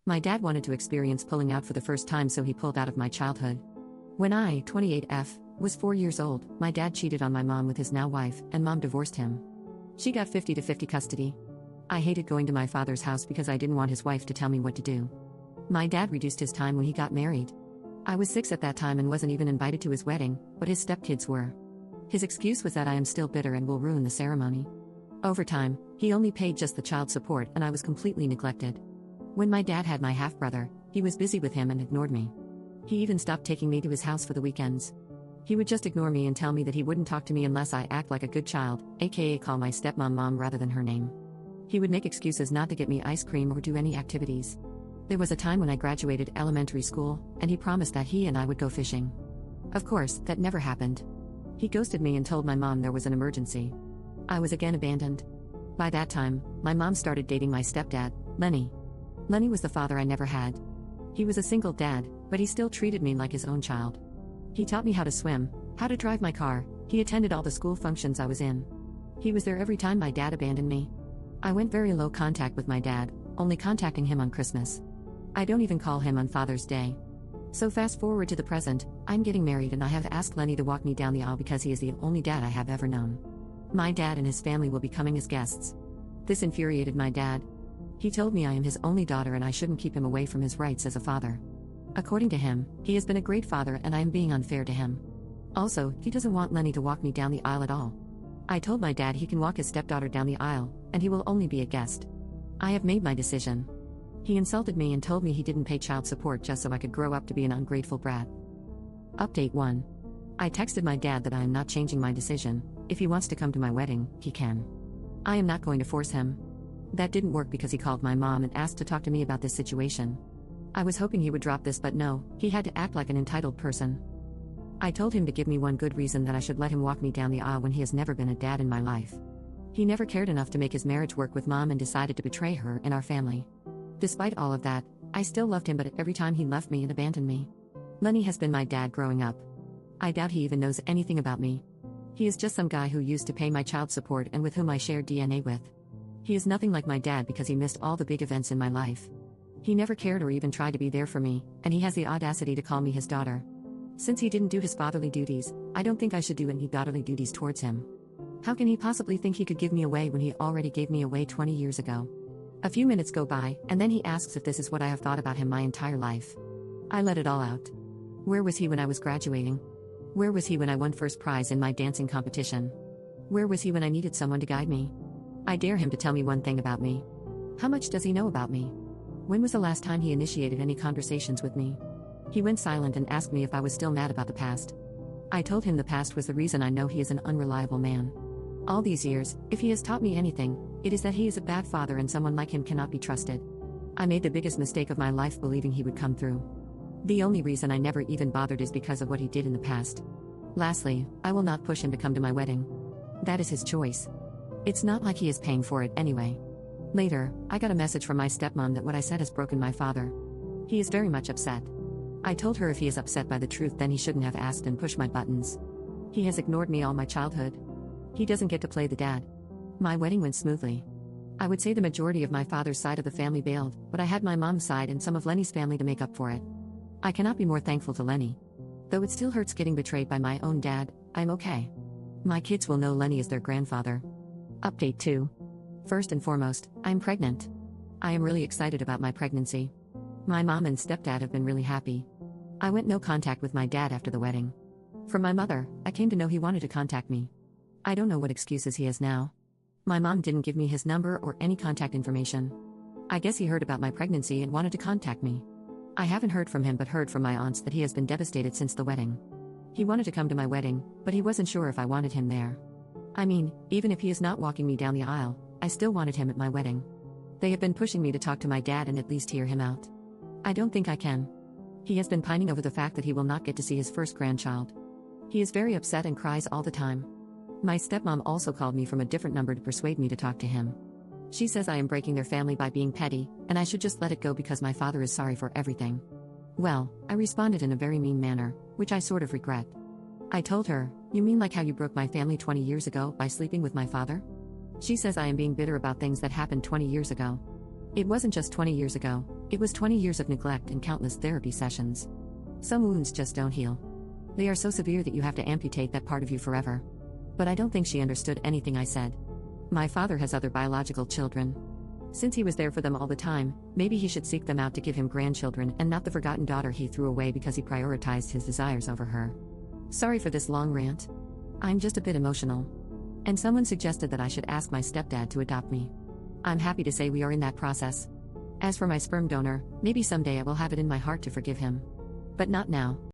My dad wanted to experience pulling out for the first time, so he pulled out of my childhood. When I, 28F, was 4 years old, my dad cheated on my mom with his now wife, and mom divorced him. She got 50-50 custody. I hated going to my father's house because I didn't want his wife to tell me what to do. My dad reduced his time when he got married. I was 6 at that time and wasn't even invited to his wedding, but his stepkids were. His excuse was that I am still bitter and will ruin the ceremony. Over time, he only paid just the child support and I was completely neglected. When my dad had my half-brother, he was busy with him and ignored me. He even stopped taking me to his house for the weekends. He would just ignore me and tell me that he wouldn't talk to me unless I act like a good child, aka call my stepmom mom rather than her name. He would make excuses not to get me ice cream or do any activities. There was a time when I graduated elementary school, and he promised that he and I would go fishing. Of course, that never happened. He ghosted me and told my mom there was an emergency. I was again abandoned. By that time, my mom started dating my stepdad, Lenny. Lenny was the father I never had. He was a single dad, but he still treated me like his own child. He taught me how to swim, how to drive my car, he attended all the school functions I was in. He was there every time my dad abandoned me. I went very low contact with my dad, only contacting him on Christmas. I don't even call him on Father's Day. So fast forward to the present, I'm getting married and I have asked Lenny to walk me down the aisle because he is the only dad I have ever known. My dad and his family will be coming as guests. This infuriated my dad. He told me I am his only daughter and I shouldn't keep him away from his rights as a father. According to him, he has been a great father and I am being unfair to him. Also, he doesn't want Lenny to walk me down the aisle at all. I told my dad he can walk his stepdaughter down the aisle, and he will only be a guest. I have made my decision. He insulted me and told me he didn't pay child support just so I could grow up to be an ungrateful brat. Update 1. I texted my dad that I am not changing my decision. If he wants to come to my wedding, he can. I am not going to force him. That didn't work because he called my mom and asked to talk to me about this situation. I was hoping he would drop this, but no, he had to act like an entitled person. I told him to give me one good reason that I should let him walk me down the aisle when he has never been a dad in my life. He never cared enough to make his marriage work with mom and decided to betray her and our family. Despite all of that, I still loved him, but every time he left me and abandoned me. Lenny has been my dad growing up. I doubt he even knows anything about me. He is just some guy who used to pay my child support and with whom I shared DNA with. He is nothing like my dad because he missed all the big events in my life. He never cared or even tried to be there for me, and he has the audacity to call me his daughter. Since he didn't do his fatherly duties, I don't think I should do any daughterly duties towards him. How can he possibly think he could give me away when he already gave me away 20 years ago? A few minutes go by, and then he asks if this is what I have thought about him my entire life. I let it all out. Where was he when I was graduating? Where was he when I won first prize in my dancing competition? Where was he when I needed someone to guide me? I dare him to tell me one thing about me. How much does he know about me? When was the last time he initiated any conversations with me? He went silent and asked me if I was still mad about the past. I told him the past was the reason I know he is an unreliable man. All these years, if he has taught me anything, it is that he is a bad father and someone like him cannot be trusted. I made the biggest mistake of my life believing he would come through. The only reason I never even bothered is because of what he did in the past. Lastly, I will not push him to come to my wedding. That is his choice. It's not like he is paying for it anyway. Later, I got a message from my stepmom that what I said has broken my father. He is very much upset. I told her if he is upset by the truth then he shouldn't have asked and pushed my buttons. He has ignored me all my childhood. He doesn't get to play the dad. My wedding went smoothly. I would say the majority of my father's side of the family bailed, but I had my mom's side and some of Lenny's family to make up for it. I cannot be more thankful to Lenny. Though it still hurts getting betrayed by my own dad, I'm okay. My kids will know Lenny is their grandfather. Update 2. First and foremost, I'm pregnant. I am really excited about my pregnancy. My mom and stepdad have been really happy. I went no contact with my dad after the wedding. From my mother, I came to know he wanted to contact me. I don't know what excuses he has now. My mom didn't give me his number or any contact information. I guess he heard about my pregnancy and wanted to contact me. I haven't heard from him but heard from my aunts that he has been devastated since the wedding. He wanted to come to my wedding, but he wasn't sure if I wanted him there. I mean, even if he is not walking me down the aisle, I still wanted him at my wedding. They have been pushing me to talk to my dad and at least hear him out. I don't think I can. He has been pining over the fact that he will not get to see his first grandchild. He is very upset and cries all the time. My stepmom also called me from a different number to persuade me to talk to him. She says I am breaking their family by being petty, and I should just let it go because my father is sorry for everything. Well, I responded in a very mean manner, which I sort of regret. I told her, "You mean like how you broke my family 20 years ago by sleeping with my father?" She says I am being bitter about things that happened 20 years ago. It wasn't just 20 years ago, it was 20 years of neglect and countless therapy sessions. Some wounds just don't heal. They are so severe that you have to amputate that part of you forever. But I don't think she understood anything I said. My father has other biological children. Since he was there for them all the time, maybe he should seek them out to give him grandchildren and not the forgotten daughter he threw away because he prioritized his desires over her. Sorry for this long rant. I'm just a bit emotional. And someone suggested that I should ask my stepdad to adopt me. I'm happy to say we are in that process. As for my sperm donor, maybe someday I will have it in my heart to forgive him. But not now.